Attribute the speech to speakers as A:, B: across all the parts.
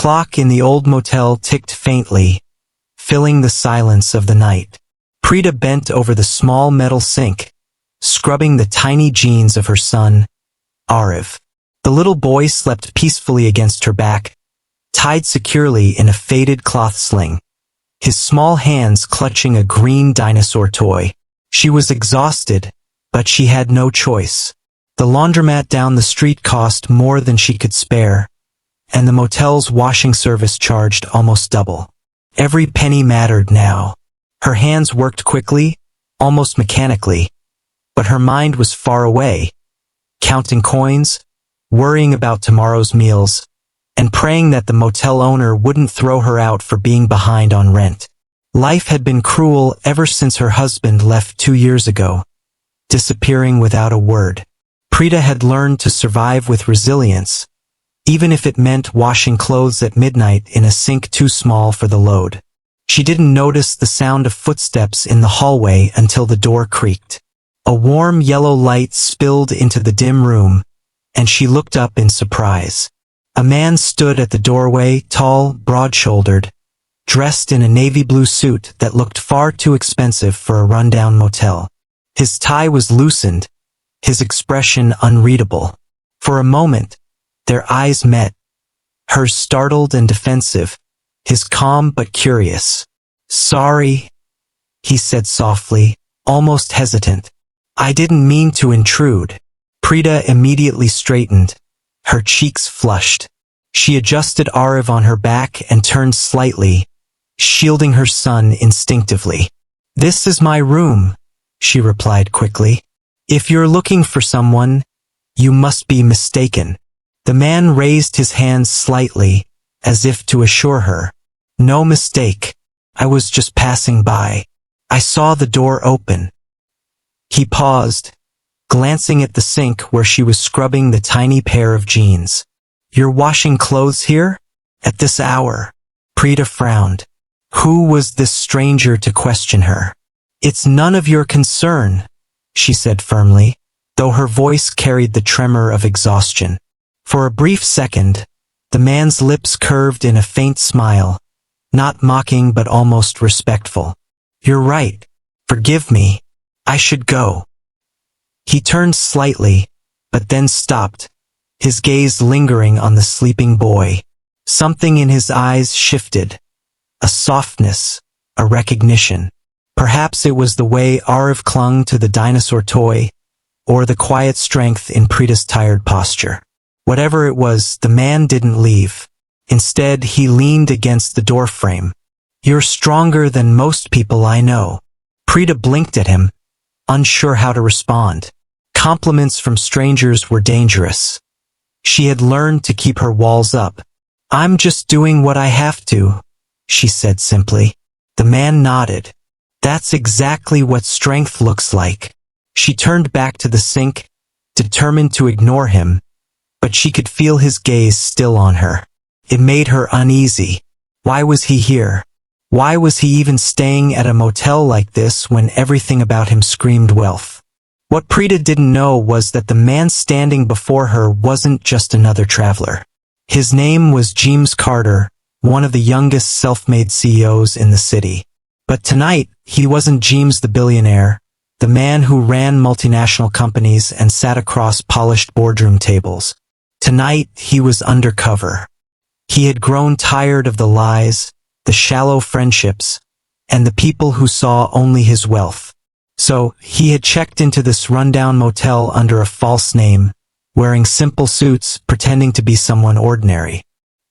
A: clock in the old motel ticked faintly, filling the silence of the night. Preeta bent over the small metal sink, scrubbing the tiny jeans of her son, Ariv. The little boy slept peacefully against her back, tied securely in a faded cloth sling, his small hands clutching a green dinosaur toy. She was exhausted, but she had no choice. The laundromat down the street cost more than she could spare, and the motel's washing service charged almost double. Every penny mattered now. Her hands worked quickly, almost mechanically, but her mind was far away, counting coins, worrying about tomorrow's meals, and praying that the motel owner wouldn't throw her out for being behind on rent. Life had been cruel ever since her husband left 2 years ago, disappearing without a word. Preeta had learned to survive with resilience, even if it meant washing clothes at midnight in a sink too small for the load. She didn't notice the sound of footsteps in the hallway until the door creaked. A warm yellow light spilled into the dim room, and she looked up in surprise. A man stood at the doorway, tall, broad-shouldered, dressed in a navy blue suit that looked far too expensive for a rundown motel. His tie was loosened, his expression unreadable. For a moment, their eyes met, hers startled and defensive, his calm but curious. "Sorry," he said softly, almost hesitant. "I didn't mean to intrude." Preeta immediately straightened, her cheeks flushed. She adjusted Ariv on her back and turned slightly, shielding her son instinctively. "This is my room," she replied quickly. "If you're looking for someone, you must be mistaken." The man raised his hands slightly, as if to assure her. "No mistake. I was just passing by. I saw the door open." He paused, glancing at the sink where she was scrubbing the tiny pair of jeans. "You're washing clothes here? At this hour?" Preeta frowned. Who was this stranger to question her? "It's none of your concern," she said firmly, though her voice carried the tremor of exhaustion. For a brief second, the man's lips curved in a faint smile, not mocking but almost respectful. "You're right. Forgive me. I should go." He turned slightly, but then stopped, his gaze lingering on the sleeping boy. Something in his eyes shifted, a softness, a recognition. Perhaps it was the way Ariv clung to the dinosaur toy, or the quiet strength in Preeta's tired posture. Whatever it was, the man didn't leave. Instead, he leaned against the doorframe. "You're stronger than most people I know." Preeta blinked at him, unsure how to respond. Compliments from strangers were dangerous. She had learned to keep her walls up. "I'm just doing what I have to," she said simply. The man nodded. "That's exactly what strength looks like." She turned back to the sink, determined to ignore him, but she could feel his gaze still on her. It made her uneasy. Why was he here? Why was he even staying at a motel like this when everything about him screamed wealth? What Preeta didn't know was that the man standing before her wasn't just another traveler. His name was James Carter, one of the youngest self-made CEOs in the city. But tonight, he wasn't James the billionaire, the man who ran multinational companies and sat across polished boardroom tables. Tonight, he was undercover. He had grown tired of the lies, the shallow friendships, and the people who saw only his wealth. So, he had checked into this rundown motel under a false name, wearing simple suits, pretending to be someone ordinary.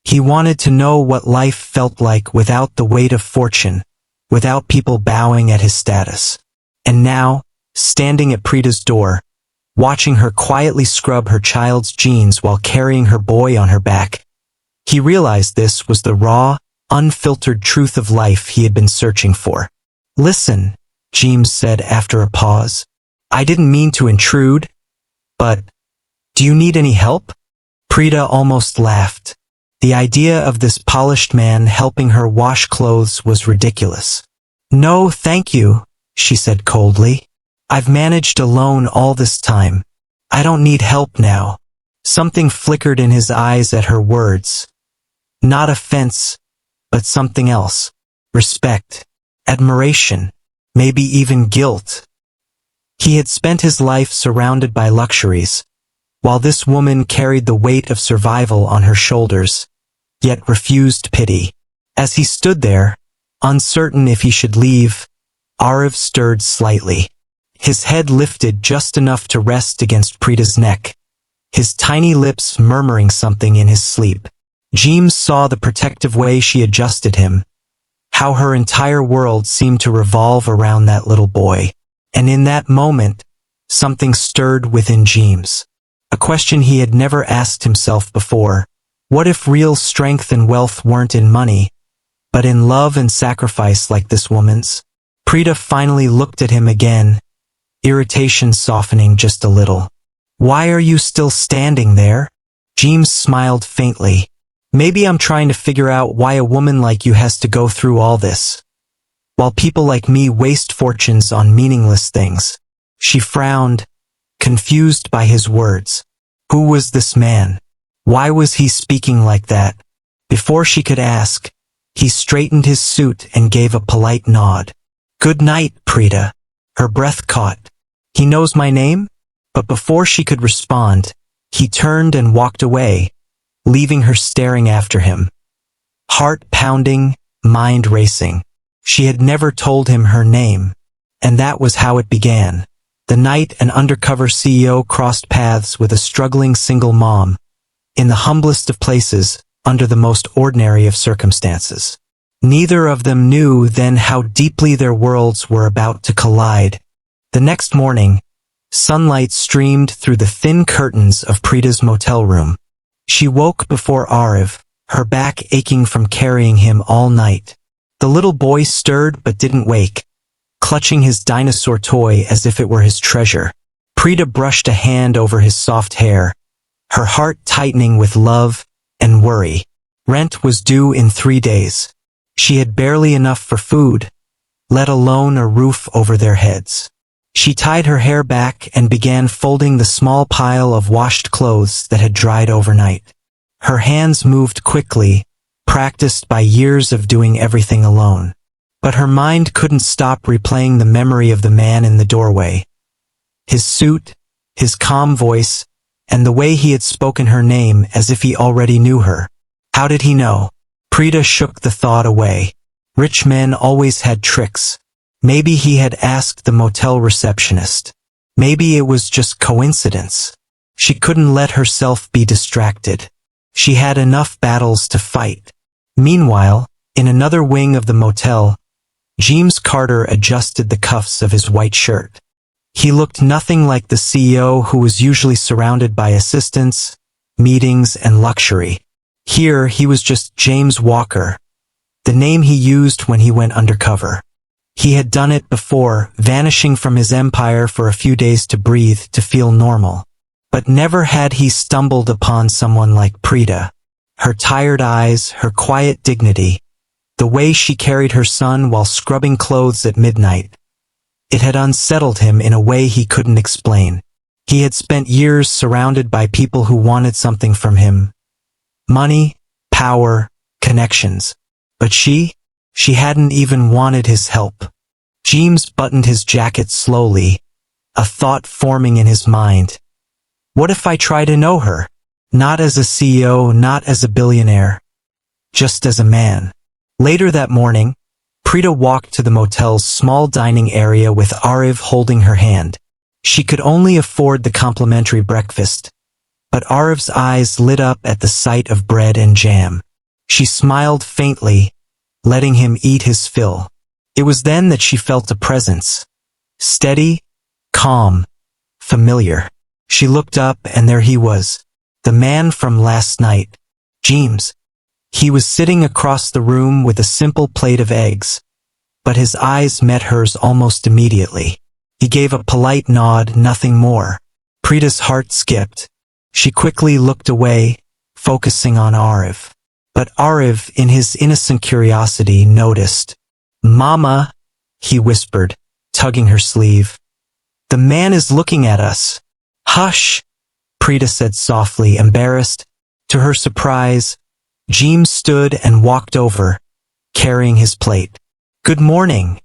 A: He wanted to know what life felt like without the weight of fortune, without people bowing at his status. And now, standing at Preeta's door, watching her quietly scrub her child's jeans while carrying her boy on her back, he realized this was the raw, unfiltered truth of life he had been searching for. "Listen," James said after a pause. "I didn't mean to intrude, but do you need any help?" Preeta almost laughed. The idea of this polished man helping her wash clothes was ridiculous. "No, thank you," she said coldly. "I've managed alone all this time. I don't need help now." Something flickered in his eyes at her words. Not offense, but something else. Respect, admiration, maybe even guilt. He had spent his life surrounded by luxuries, while this woman carried the weight of survival on her shoulders, yet refused pity. As he stood there, uncertain if he should leave, Arav stirred slightly. His head lifted just enough to rest against Preeta's neck, his tiny lips murmuring something in his sleep. James saw the protective way she adjusted him, how her entire world seemed to revolve around that little boy. And in that moment, something stirred within James. A question he had never asked himself before. What if real strength and wealth weren't in money, but in love and sacrifice like this woman's? Preeta finally looked at him again, irritation softening just a little. Why are you still standing there? James smiled faintly. Maybe I'm trying to figure out why a woman like you has to go through all this, while people like me waste fortunes on meaningless things. She frowned, confused by his words. Who was this man? Why was he speaking like that? Before she could ask, he straightened his suit and gave a polite nod. Good night, Preeta. Her breath caught. He knows my name? But before she could respond, he turned and walked away, leaving her staring after him. Heart pounding, mind racing. She had never told him her name, and that was how it began. The night an undercover CEO crossed paths with a struggling single mom, in the humblest of places, under the most ordinary of circumstances. Neither of them knew then how deeply their worlds were about to collide. The next morning, sunlight streamed through the thin curtains of Preeta's motel room. She woke before Arav, her back aching from carrying him all night. The little boy stirred but didn't wake, clutching his dinosaur toy as if it were his treasure. Preeta brushed a hand over his soft hair, her heart tightening with love and worry. Rent was due in 3 days. She had barely enough for food, let alone a roof over their heads. She tied her hair back and began folding the small pile of washed clothes that had dried overnight. Her hands moved quickly, practiced by years of doing everything alone. But her mind couldn't stop replaying the memory of the man in the doorway. His suit, his calm voice, and the way he had spoken her name as if he already knew her. How did he know? Preeta shook the thought away. Rich men always had tricks. Maybe he had asked the motel receptionist. Maybe it was just coincidence. She couldn't let herself be distracted. She had enough battles to fight. Meanwhile, in another wing of the motel, James Carter adjusted the cuffs of his white shirt. He looked nothing like the CEO who was usually surrounded by assistants, meetings, and luxury. Here, he was just James Walker, the name he used when he went undercover. He had done it before, vanishing from his empire for a few days to breathe, to feel normal. But never had he stumbled upon someone like Preeta. Her tired eyes, her quiet dignity, the way she carried her son while scrubbing clothes at midnight. It had unsettled him in a way he couldn't explain. He had spent years surrounded by people who wanted something from him. Money, power, connections. But she hadn't even wanted his help. James buttoned his jacket slowly, a thought forming in his mind. What if I try to know her? Not as a CEO, not as a billionaire, just as a man. Later that morning, Preeta walked to the motel's small dining area with Arav holding her hand. She could only afford the complimentary breakfast, but Arav's eyes lit up at the sight of bread and jam. She smiled faintly, letting him eat his fill. It was then that she felt a presence. Steady, calm, familiar. She looked up and there he was, the man from last night, James. He was sitting across the room with a simple plate of eggs, but his eyes met hers almost immediately. He gave a polite nod, nothing more. Preeta's heart skipped. She quickly looked away, focusing on Arav. But Arav, in his innocent curiosity, noticed. Mama, he whispered, tugging her sleeve. The man is looking at us. Hush, Preeta said softly, embarrassed. To her surprise, Jeeves stood and walked over, carrying his plate. "Good morning,"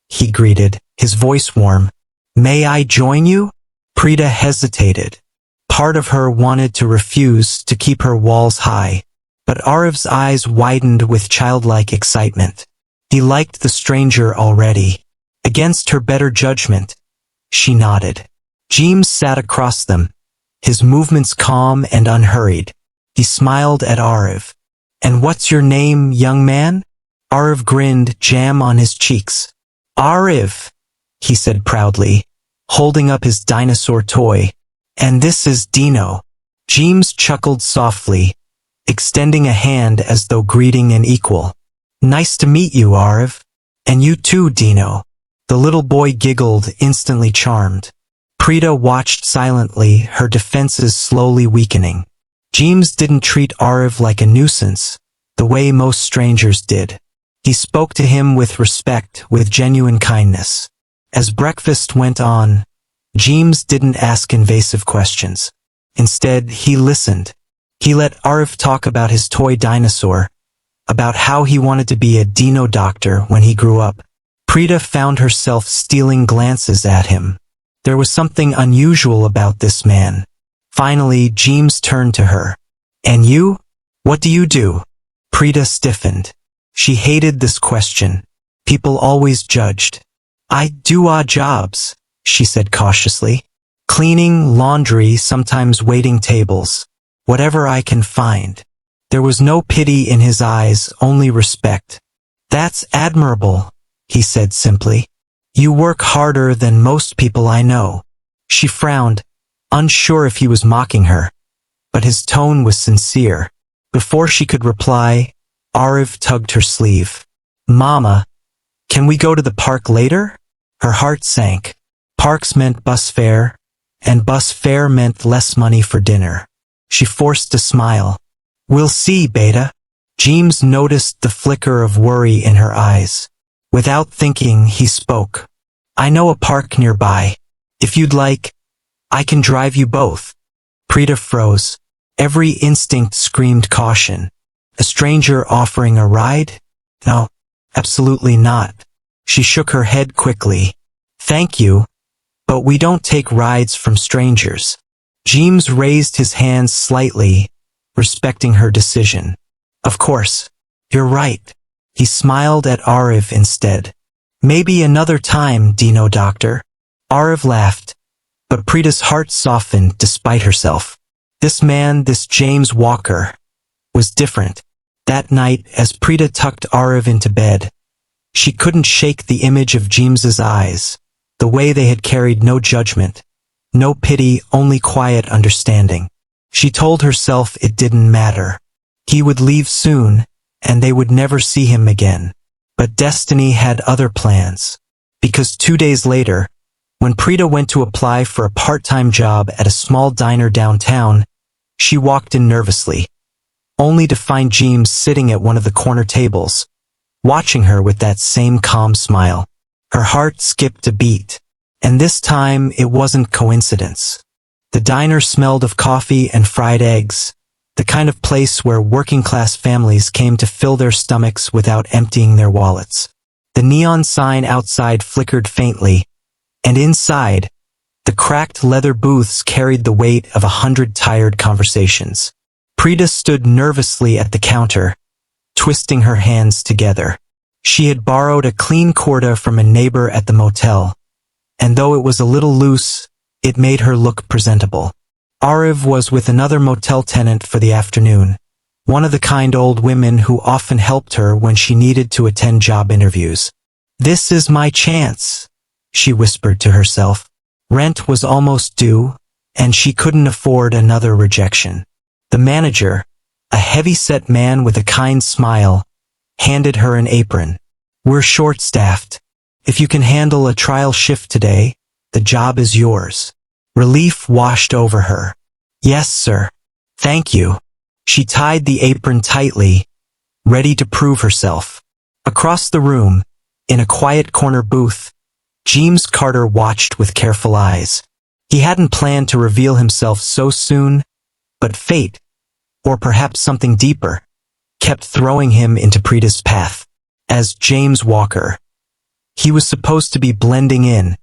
A: he greeted, his voice warm. "May I join you?" Preeta hesitated. Part of her wanted to refuse to keep her walls high, but Ariv's eyes widened with childlike excitement. He liked the stranger already. Against her better judgment, she nodded. Jeeves sat across them, his movements calm and unhurried. He smiled at Ariv. "And what's your name, young man?" Ariv grinned, jam on his cheeks. "Ariv," he said proudly, holding up his dinosaur toy. "And this is Dino." Jeeves chuckled softly, extending a hand as though greeting an equal. "Nice to meet you, Ariv. And you too, Dino." The little boy giggled, instantly charmed. Preeta watched silently, her defenses slowly weakening. Jeeves didn't treat Ariv like a nuisance, the way most strangers did. He spoke to him with respect, with genuine kindness. As breakfast went on, Jeeves didn't ask invasive questions. Instead, he listened. He let Ariv talk about his toy dinosaur, about how he wanted to be a dino doctor when he grew up. Preeta found herself stealing glances at him. There was something unusual about this man. Finally, Jeeves turned to her. "And you? What do you do?" Preeta stiffened. She hated this question. People always judged. "I do odd jobs," she said cautiously. "Cleaning, laundry, sometimes waiting tables. Whatever I can find." There was no pity in his eyes, only respect. "That's admirable," he said simply. "You work harder than most people I know." She frowned, unsure if he was mocking her, but his tone was sincere. Before she could reply, Ariv tugged her sleeve. "Mama, can we go to the park later?" Her heart sank. Parks meant bus fare, and bus fare meant less money for dinner. She forced a smile. "We'll see, Beta." Jeeves noticed the flicker of worry in her eyes. Without thinking, he spoke. "I know a park nearby. If you'd like, I can drive you both." Preeta froze. Every instinct screamed caution. A stranger offering a ride? No, absolutely not. She shook her head quickly. "Thank you, but we don't take rides from strangers." Jeeves raised his hands slightly, respecting her decision. "Of course, you're right." He smiled at Ariv instead. "Maybe another time, Dino Doctor." Ariv laughed, but Preeta's heart softened despite herself. This man, this James Walker, was different. That night, as Preeta tucked Ariv into bed, she couldn't shake the image of James's eyes, the way they had carried no judgment, no pity, only quiet understanding. She told herself it didn't matter. He would leave soon, and they would never see him again. But destiny had other plans. Because 2 days later, when Preeta went to apply for a part-time job at a small diner downtown, she walked in nervously, only to find James sitting at one of the corner tables, watching her with that same calm smile. Her heart skipped a beat, and this time it wasn't coincidence. The diner smelled of coffee and fried eggs, the kind of place where working-class families came to fill their stomachs without emptying their wallets. The neon sign outside flickered faintly, and inside, the cracked leather booths carried the weight of 100 tired conversations. Preeta stood nervously at the counter, twisting her hands together. She had borrowed a clean kurta from a neighbor at the motel, and though it was a little loose, it made her look presentable. Ariv was with another motel tenant for the afternoon, one of the kind old women who often helped her when she needed to attend job interviews. "This is my chance," she whispered to herself. Rent was almost due, and she couldn't afford another rejection. The manager, a heavy-set man with a kind smile, handed her an apron. "We're short-staffed. If you can handle a trial shift today, the job is yours." Relief washed over her. "Yes, sir. Thank you." She tied the apron tightly, ready to prove herself. Across the room, in a quiet corner booth, James Carter watched with careful eyes. He hadn't planned to reveal himself so soon, but fate, or perhaps something deeper, kept throwing him into Preeta's path. As James Walker, he was supposed to be blending in,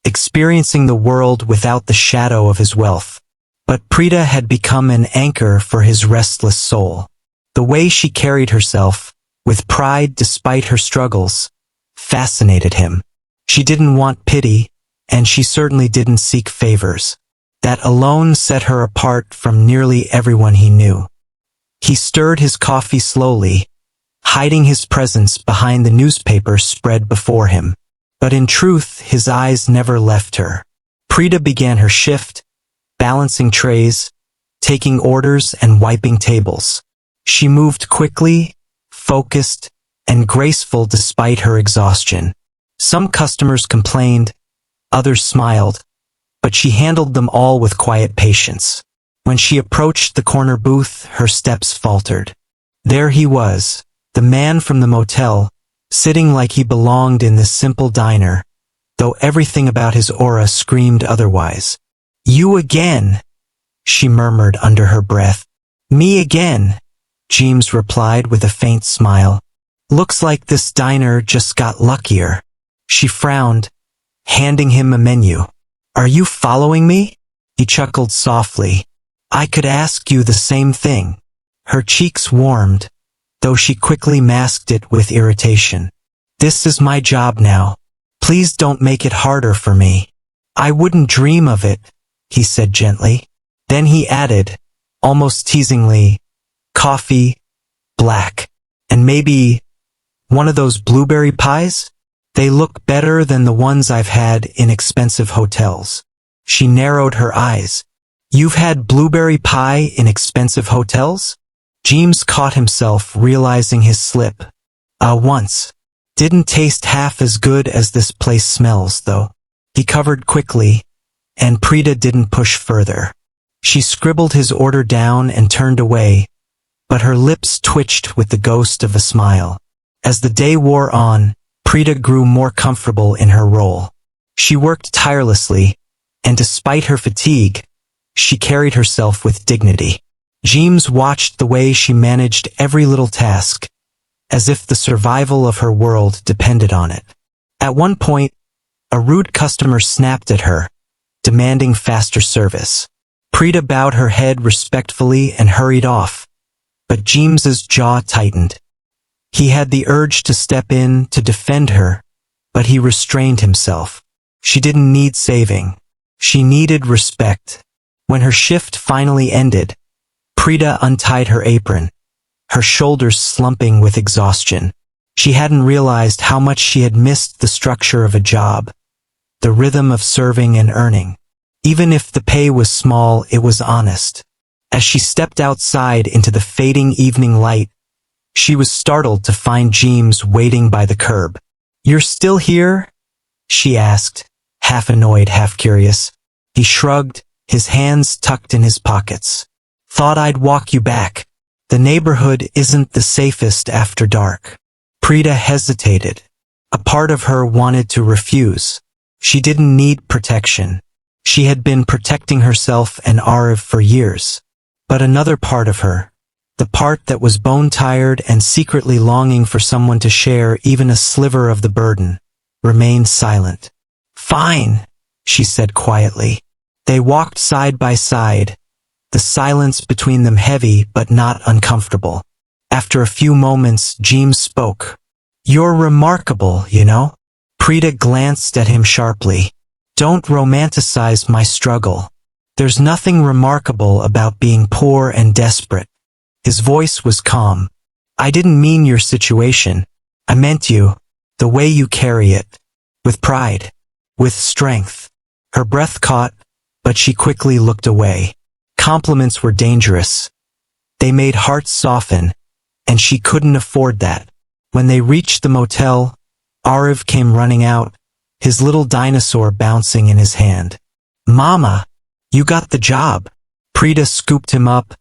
A: experiencing the world without the shadow of his wealth. But Preeta had become an anchor for his restless soul. The way she carried herself, with pride despite her struggles, fascinated him. She didn't want pity, and she certainly didn't seek favors. That alone set her apart from nearly everyone he knew. He stirred his coffee slowly, hiding his presence behind the newspaper spread before him. But in truth, his eyes never left her. Preeta began her shift, balancing trays, taking orders and wiping tables. She moved quickly, focused, and graceful despite her exhaustion. Some customers complained, others smiled, but she handled them all with quiet patience. When she approached the corner booth, her steps faltered. There he was, the man from the motel, sitting like he belonged in this simple diner, though everything about his aura screamed otherwise. "You again," she murmured under her breath. "Me again," James replied with a faint smile. "Looks like this diner just got luckier." She frowned, handing him a menu. "Are you following me?" He chuckled softly. "I could ask you the same thing." Her cheeks warmed, though she quickly masked it with irritation. "This is my job now. Please don't make it harder for me." "I wouldn't dream of it," he said gently. Then he added, almost teasingly, "Coffee, black, and maybe one of those blueberry pies? They look better than the ones I've had in expensive hotels." She narrowed her eyes. "You've had blueberry pie in expensive hotels?" James caught himself realizing his slip. Once. Didn't taste half as good as this place smells, though." He covered quickly, and Preeta didn't push further. She scribbled his order down and turned away, but her lips twitched with the ghost of a smile. As the day wore on, Preeta grew more comfortable in her role. She worked tirelessly, and despite her fatigue, she carried herself with dignity. James watched the way she managed every little task, as if the survival of her world depended on it. At one point, a rude customer snapped at her, demanding faster service. Preeta bowed her head respectfully and hurried off, but James's jaw tightened. He had the urge to step in to defend her, but he restrained himself. She didn't need saving. She needed respect. When her shift finally ended, Preeta untied her apron, her shoulders slumping with exhaustion. She hadn't realized how much she had missed the structure of a job, the rhythm of serving and earning. Even if the pay was small, it was honest. As she stepped outside into the fading evening light, she was startled to find James waiting by the curb. "You're still here?" she asked, half annoyed, half curious. He shrugged, his hands tucked in his pockets. "Thought I'd walk you back. The neighborhood isn't the safest after dark." Preeta hesitated. A part of her wanted to refuse. She didn't need protection. She had been protecting herself and Arif for years. But another part of her, the part that was bone-tired and secretly longing for someone to share even a sliver of the burden, remained silent. "Fine," she said quietly. They walked side by side, the silence between them heavy but not uncomfortable. After a few moments, James spoke. "You're remarkable, you know?" Preeta glanced at him sharply. "Don't romanticize my struggle. There's nothing remarkable about being poor and desperate." His voice was calm. "I didn't mean your situation. I meant you, the way you carry it. With pride. With strength." Her breath caught, but she quickly looked away. Compliments were dangerous. They made hearts soften, and she couldn't afford that. When they reached the motel, Arif came running out, his little dinosaur bouncing in his hand. "Mama, you got the job." Preeta scooped him up,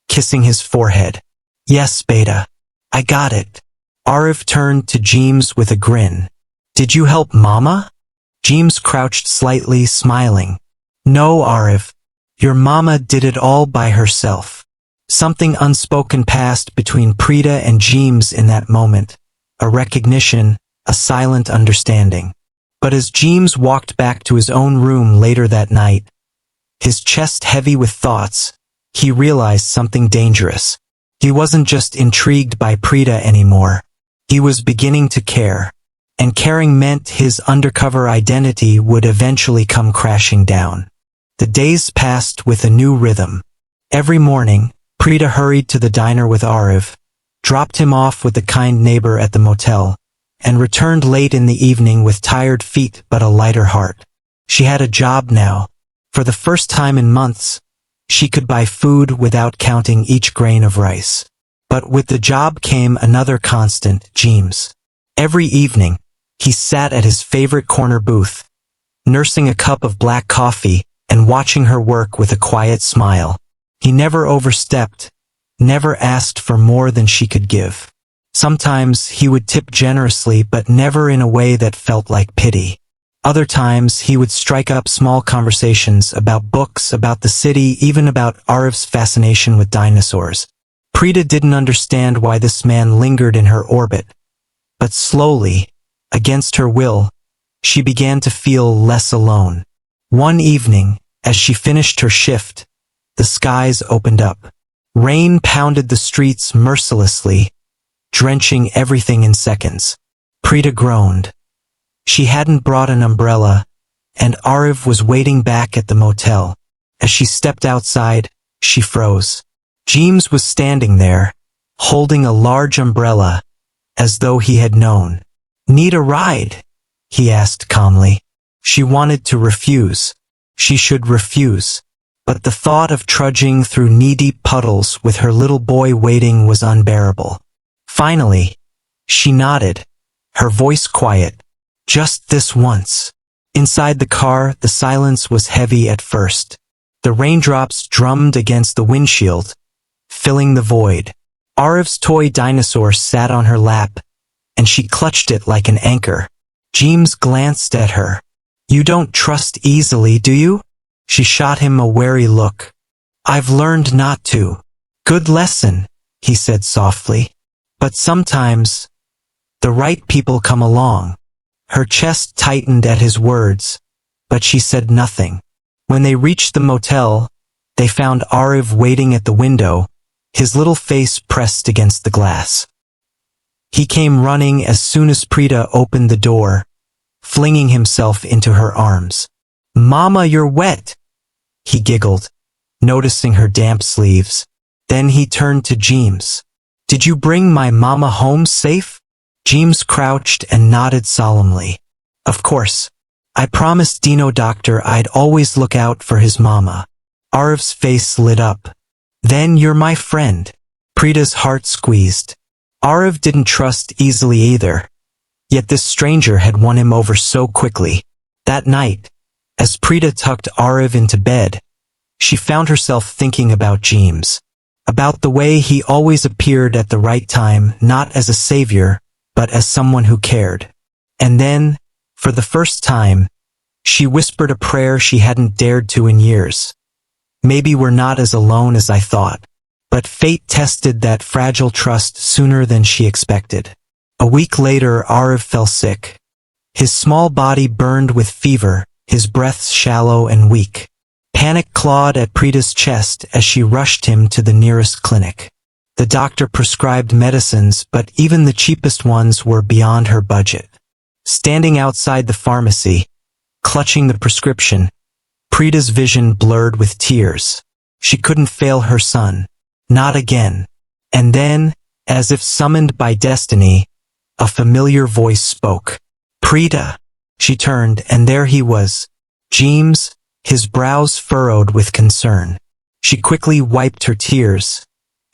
A: kissing his forehead. "Yes, beta. I got it." Arif turned to James with a grin. "Did you help Mama?" James crouched slightly, smiling. "No, Arif. Your mama did it all by herself." Something unspoken passed between Preeta and James in that moment. A recognition, a silent understanding. But as James walked back to his own room later that night, his chest heavy with thoughts, he realized something dangerous. He wasn't just intrigued by Preeta anymore. He was beginning to care. And caring meant his undercover identity would eventually come crashing down. The days passed with a new rhythm. Every morning, Preeta hurried to the diner with Arav, dropped him off with the kind neighbor at the motel, and returned late in the evening with tired feet but a lighter heart. She had a job now. For the first time in months, she could buy food without counting each grain of rice. But with the job came another constant, James. Every evening, he sat at his favorite corner booth, nursing a cup of black coffee and watching her work with a quiet smile. He never overstepped, never asked for more than she could give. Sometimes he would tip generously but never in a way that felt like pity. Other times he would strike up small conversations about books, about the city, even about Arav's fascination with dinosaurs. Preeta didn't understand why this man lingered in her orbit, but slowly, against her will, she began to feel less alone. One evening, as she finished her shift, the skies opened up. Rain pounded the streets mercilessly, drenching everything in seconds. Preeta groaned. She hadn't brought an umbrella, and Arav was waiting back at the motel. As she stepped outside, she froze. James was standing there, holding a large umbrella, as though he had known. "Need a ride?" he asked calmly. She wanted to refuse. She should refuse. But the thought of trudging through knee-deep puddles with her little boy waiting was unbearable. Finally, she nodded, her voice quiet. "Just this once." Inside the car, the silence was heavy at first. The raindrops drummed against the windshield, filling the void. Arav's toy dinosaur sat on her lap, and she clutched it like an anchor. James glanced at her. "You don't trust easily, do you?" She shot him a wary look. "I've learned not to." "Good lesson," he said softly. "But sometimes, the right people come along." Her chest tightened at his words, but she said nothing. When they reached the motel, they found Arav waiting at the window, his little face pressed against the glass. He came running as soon as Preeta opened the door, flinging himself into her arms. "Mama, you're wet," he giggled, noticing her damp sleeves. Then he turned to James. "Did you bring my mama home safe?" James crouched and nodded solemnly. "Of course. I promised Dino Doctor I'd always look out for his mama." Arav's face lit up. "Then you're my friend." Preeta's heart squeezed. Arav didn't trust easily either. Yet this stranger had won him over so quickly. That night, as Preeta tucked Arav into bed, she found herself thinking about James. About the way he always appeared at the right time, not as a savior, but as someone who cared. And then, for the first time, she whispered a prayer she hadn't dared to in years. "Maybe we're not as alone as I thought." But fate tested that fragile trust sooner than she expected. A week later, Arav fell sick. His small body burned with fever, his breath shallow and weak. Panic clawed at Preeta's chest as she rushed him to the nearest clinic. The doctor prescribed medicines, but even the cheapest ones were beyond her budget. Standing outside the pharmacy, clutching the prescription, Preeta's vision blurred with tears. She couldn't fail her son. Not again. And then, as if summoned by destiny, a familiar voice spoke. "Preeta." She turned, and there he was, James, his brows furrowed with concern. She quickly wiped her tears,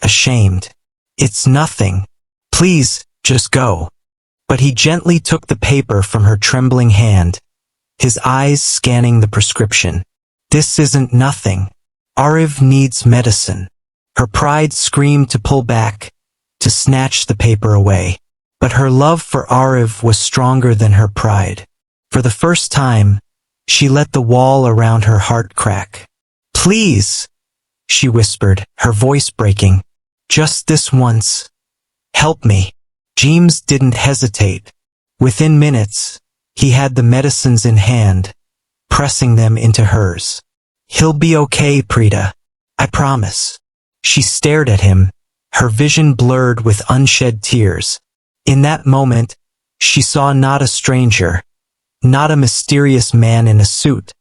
A: ashamed. "It's nothing. Please, just go." But he gently took the paper from her trembling hand, his eyes scanning the prescription. "This isn't nothing. Arav needs medicine." Her pride screamed to pull back, to snatch the paper away. But her love for Arav was stronger than her pride. For the first time, she let the wall around her heart crack. "Please," she whispered, her voice breaking. Just this once. Help me. James didn't hesitate. Within minutes, he had the medicines in hand, pressing them into hers. He'll be okay, Preeta. I promise. She stared at him, her vision blurred with unshed tears. In that moment, she saw not a stranger, not a mysterious man in a suit,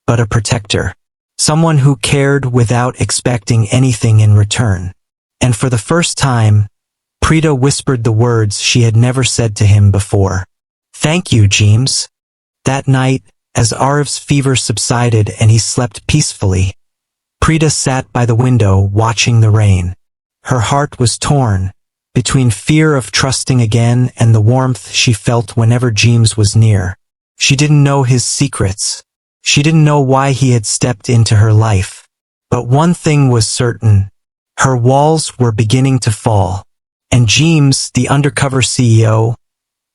A: but a protector. Someone who cared without expecting anything in return. And for the first time, Preeta whispered the words she had never said to him before. Thank you, James. That night, as Ariv's fever subsided and he slept peacefully, Preeta sat by the window watching the rain. Her heart was torn, between fear of trusting again and the warmth she felt whenever James was near. She didn't know his secrets. She didn't know why he had stepped into her life. But one thing was certain. Her walls were beginning to fall. And James, the undercover CEO,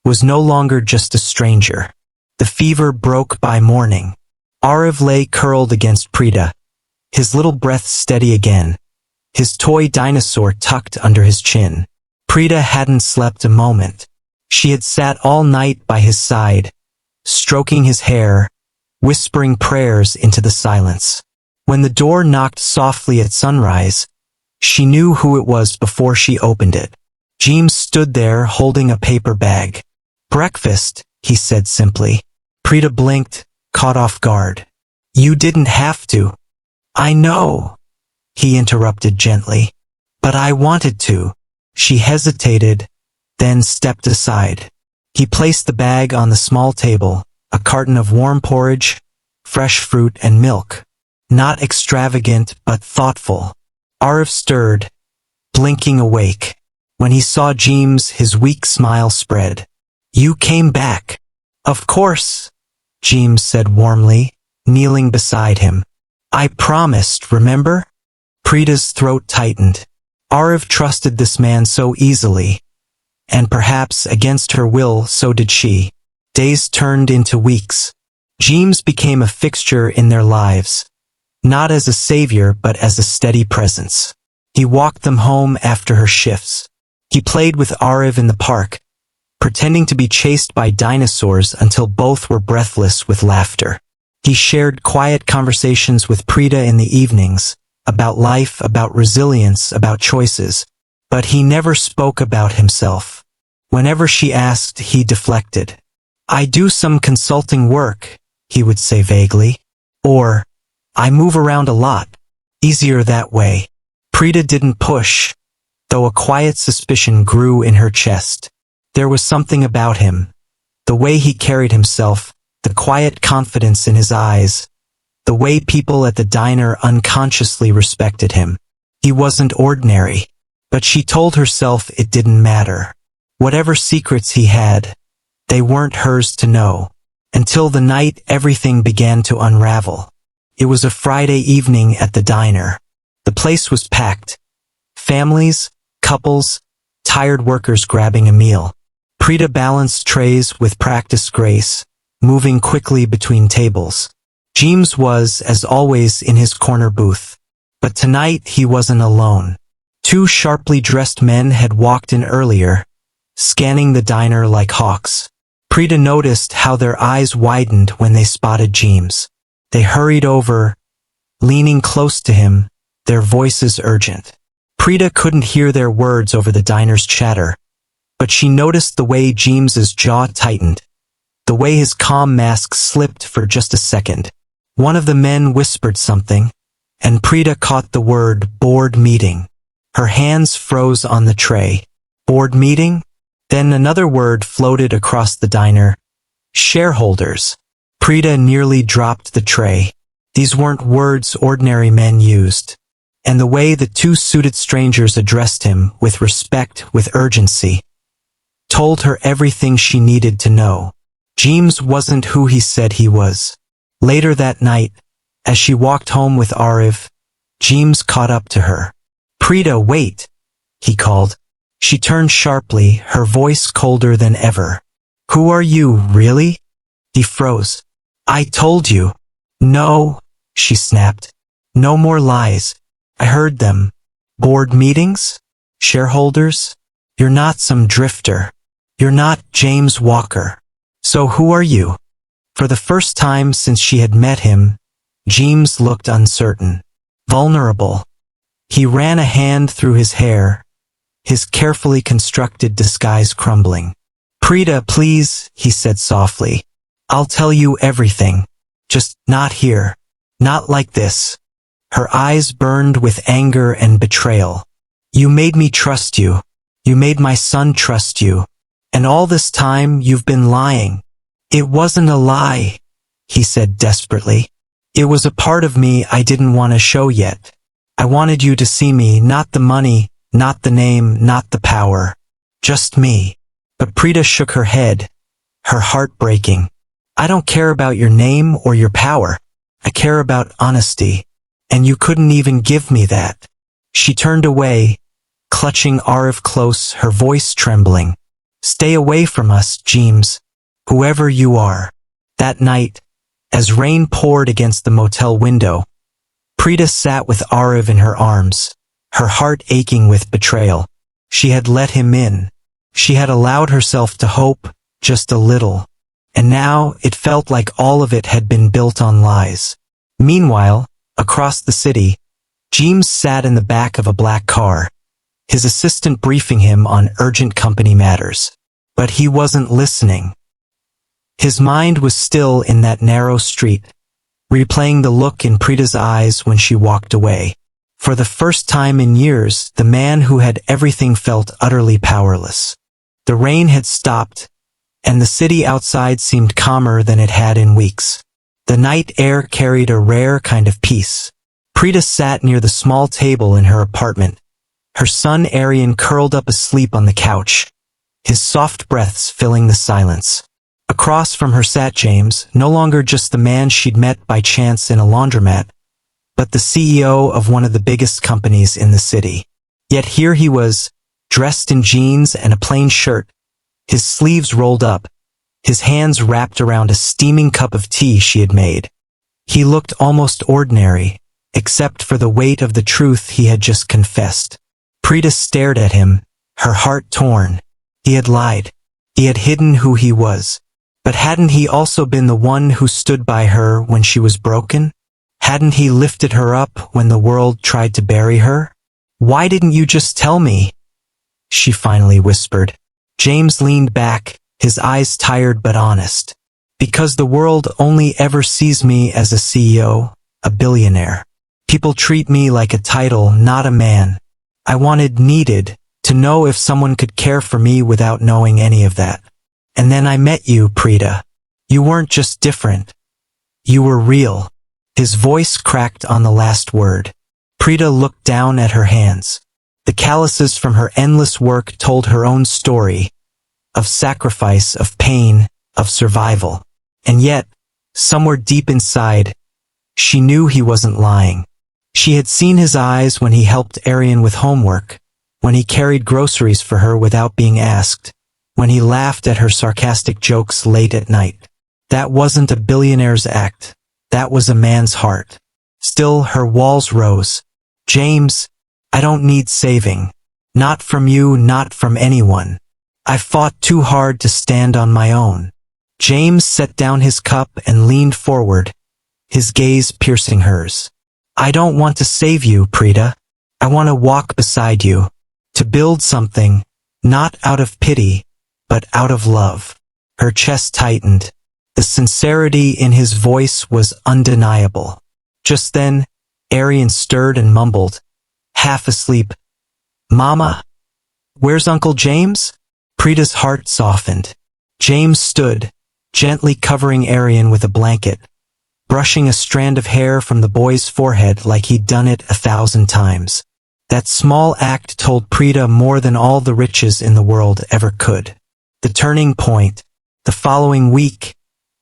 A: was no longer just a stranger. The fever broke by morning. Ariv lay curled against Preeta, his little breath steady again, his toy dinosaur tucked under his chin. Preeta hadn't slept a moment. She had sat all night by his side, stroking his hair, whispering prayers into the silence. When the door knocked softly at sunrise, she knew who it was before she opened it. James stood there holding a paper bag. Breakfast, he said simply. Preeta blinked, caught off guard. You didn't have to. I know, he interrupted gently. But I wanted to. She hesitated, then stepped aside. He placed the bag on the small table, a carton of warm porridge, fresh fruit and milk. Not extravagant, but thoughtful. Ariv stirred, blinking awake. When he saw James, his weak smile spread. You came back. Of course, James said warmly, kneeling beside him. I promised, remember? Preeta's throat tightened. Ariv trusted this man so easily. And perhaps against her will, so did she. Days turned into weeks. James became a fixture in their lives. Not as a savior, but as a steady presence. He walked them home after her shifts. He played with Ariv in the park, pretending to be chased by dinosaurs until both were breathless with laughter. He shared quiet conversations with Preeta in the evenings, about life, about resilience, about choices. But he never spoke about himself. Whenever she asked, he deflected. I do some consulting work, he would say vaguely. Or, I move around a lot. Easier that way. Preeta didn't push, though a quiet suspicion grew in her chest. There was something about him. The way he carried himself, the quiet confidence in his eyes, the way people at the diner unconsciously respected him. He wasn't ordinary, but she told herself it didn't matter. Whatever secrets he had, they weren't hers to know. Until the night everything began to unravel. It was a Friday evening at the diner. The place was packed. Families, couples, tired workers grabbing a meal. Preeta balanced trays with practiced grace, moving quickly between tables. James was, as always, in his corner booth. But tonight he wasn't alone. Two sharply dressed men had walked in earlier, scanning the diner like hawks. Preeta noticed how their eyes widened when they spotted James. They hurried over, leaning close to him, their voices urgent. Preeta couldn't hear their words over the diner's chatter, but she noticed the way James's jaw tightened, the way his calm mask slipped for just a second. One of the men whispered something, and Preeta caught the word board meeting. Her hands froze on the tray. Board meeting? Then another word floated across the diner. Shareholders. Preeta nearly dropped the tray. These weren't words ordinary men used. And the way the two suited strangers addressed him, with respect, with urgency, told her everything she needed to know. James wasn't who he said he was. Later that night, as she walked home with Ariv, James caught up to her. Preeta, wait, he called. She turned sharply, her voice colder than ever. Who are you, really? He froze. I told you. No, she snapped. No more lies. I heard them. Board meetings? Shareholders? You're not some drifter. You're not James Walker. So who are you? For the first time since she had met him, James looked uncertain, vulnerable. He ran a hand through his hair, his carefully constructed disguise crumbling. Preeta, please, he said softly. I'll tell you everything. Just not here. Not like this. Her eyes burned with anger and betrayal. You made me trust you. You made my son trust you. And all this time you've been lying. It wasn't a lie, he said desperately. It was a part of me I didn't want to show yet. I wanted you to see me, not the money, not the name, not the power. Just me. But Preeta shook her head, her heart breaking. I don't care about your name or your power. I care about honesty. And you couldn't even give me that. She turned away, clutching Arif close, her voice trembling. Stay away from us, James. Whoever you are. That night, as rain poured against the motel window, Preeta sat with Arif in her arms, her heart aching with betrayal. She had let him in. She had allowed herself to hope, just a little. And now it felt like all of it had been built on lies. Meanwhile, across the city, James sat in the back of a black car, his assistant briefing him on urgent company matters. But he wasn't listening. His mind was still in that narrow street, replaying the look in Preeta's eyes when she walked away. For the first time in years, the man who had everything felt utterly powerless. The rain had stopped, and the city outside seemed calmer than it had in weeks. The night air carried a rare kind of peace. Preeta sat near the small table in her apartment, her son Aryan curled up asleep on the couch, his soft breaths filling the silence. Across from her sat James, no longer just the man she'd met by chance in a laundromat, but the CEO of one of the biggest companies in the city. Yet here he was, dressed in jeans and a plain shirt, his sleeves rolled up, his hands wrapped around a steaming cup of tea she had made. He looked almost ordinary, except for the weight of the truth he had just confessed. Preeta stared at him, her heart torn. He had lied. He had hidden who he was. But hadn't he also been the one who stood by her when she was broken? Hadn't he lifted her up when the world tried to bury her? Why didn't you just tell me? She finally whispered. James leaned back, his eyes tired but honest. Because the world only ever sees me as a CEO, a billionaire. People treat me like a title, not a man. I needed to know if someone could care for me without knowing any of that. And then I met you, Preeta. You weren't just different. You were real. His voice cracked on the last word. Preeta looked down at her hands. The calluses from her endless work told her own story, of sacrifice, of pain, of survival. And yet, somewhere deep inside, she knew he wasn't lying. She had seen his eyes when he helped Aryan with homework, when he carried groceries for her without being asked, when he laughed at her sarcastic jokes late at night. That wasn't a billionaire's act. That was a man's heart. Still, her walls rose. James, I don't need saving. Not from you, not from anyone. I fought too hard to stand on my own. James set down his cup and leaned forward, his gaze piercing hers. I don't want to save you, Preeta. I want to walk beside you. To build something, not out of pity, but out of love. Her chest tightened. The sincerity in his voice was undeniable. Just then, Aryan stirred and mumbled, half asleep, Mama, where's Uncle James? Preeta's heart softened. James stood, gently covering Aryan with a blanket, brushing a strand of hair from the boy's forehead like he'd done it 1,000 times. That small act told Preeta more than all the riches in the world ever could. The turning point. The following week,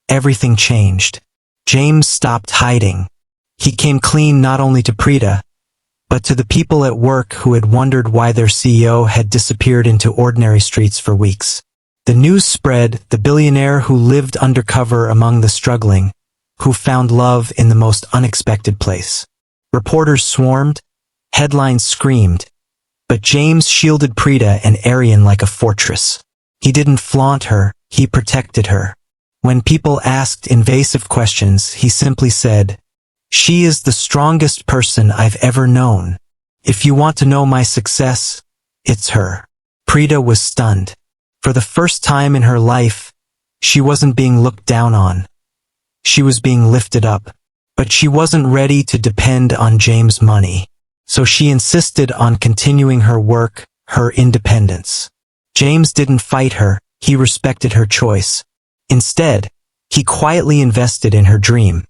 A: everything changed. James stopped hiding. He came clean not only to Preeta, but to the people at work who had wondered why their CEO had disappeared into ordinary streets for weeks. The news spread, the billionaire who lived undercover among the struggling, who found love in the most unexpected place. Reporters swarmed, Headlines screamed, but James shielded Preeta and Arian like a fortress. He didn't flaunt her, he protected her. When people asked invasive questions, he simply said, "She is the strongest person I've ever known. If you want to know my success, it's her." Preeta was stunned. For the first time in her life, she wasn't being looked down on. She was being lifted up. But she wasn't ready to depend on James' money. So she insisted on continuing her work, her independence. James didn't fight her, he respected her choice. Instead, he quietly invested in her dream,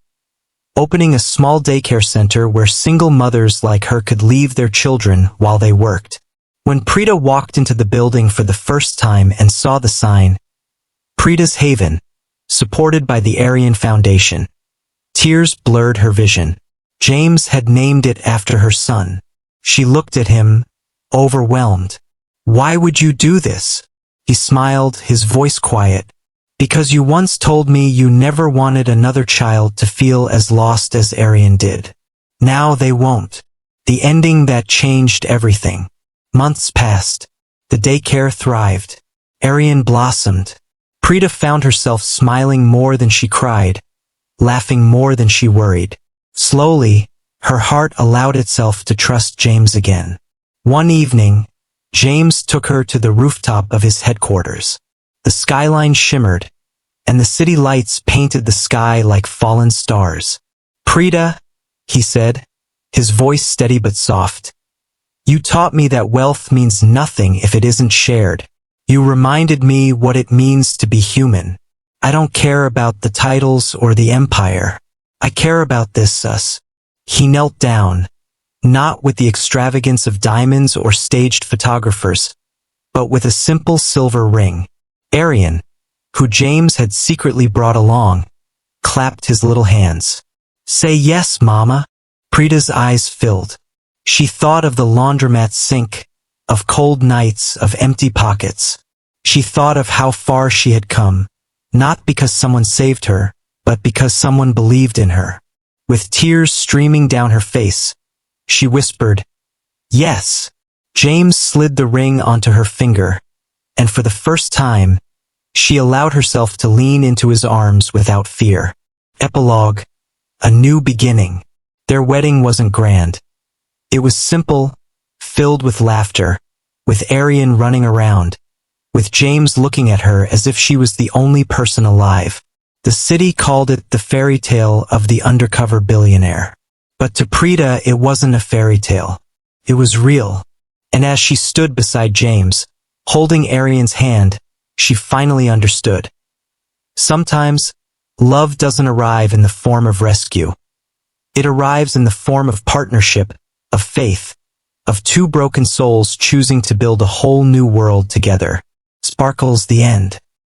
A: opening a small daycare center where single mothers like her could leave their children while they worked. When Preeta walked into the building for the first time and saw the sign, Preeta's Haven, supported by the Arian Foundation, tears blurred her vision. James had named it after her son. She looked at him, overwhelmed. "Why would you do this?" He smiled, his voice quiet. "Because you once told me you never wanted another child to feel as lost as Arian did. Now they won't." The ending that changed everything. Months passed. The daycare thrived. Arian blossomed. Preeta found herself smiling more than she cried, laughing more than she worried. Slowly, her heart allowed itself to trust James again. One evening, James took her to the rooftop of his headquarters. The skyline shimmered, and the city lights painted the sky like fallen stars. "Preeta," he said, his voice steady but soft, "you taught me that wealth means nothing if it isn't shared. You reminded me what it means to be human. I don't care about the titles or the empire. I care about this us." He knelt down, not with the extravagance of diamonds or staged photographers, but with a simple silver ring. Arian, who James had secretly brought along, clapped his little hands. "Say yes, Mama." Preeta's eyes filled. She thought of the laundromat sink, of cold nights, of empty pockets. She thought of how far she had come, not because someone saved her, but because someone believed in her. With tears streaming down her face, she whispered, "Yes." James slid the ring onto her finger, and for the first time, she allowed herself to lean into his arms without fear. Epilogue: a new beginning. Their wedding wasn't grand. It was simple, filled with laughter, with Arian running around, with James looking at her as if she was the only person alive. The city called it the fairy tale of the undercover billionaire. But to Preeta, it wasn't a fairy tale. It was real. And as she stood beside James, holding Arian's hand, she finally understood. Sometimes, love doesn't arrive in the form of rescue. It arrives in the form of partnership, of faith, of two broken souls choosing to build a whole new world together. Sparkles the end.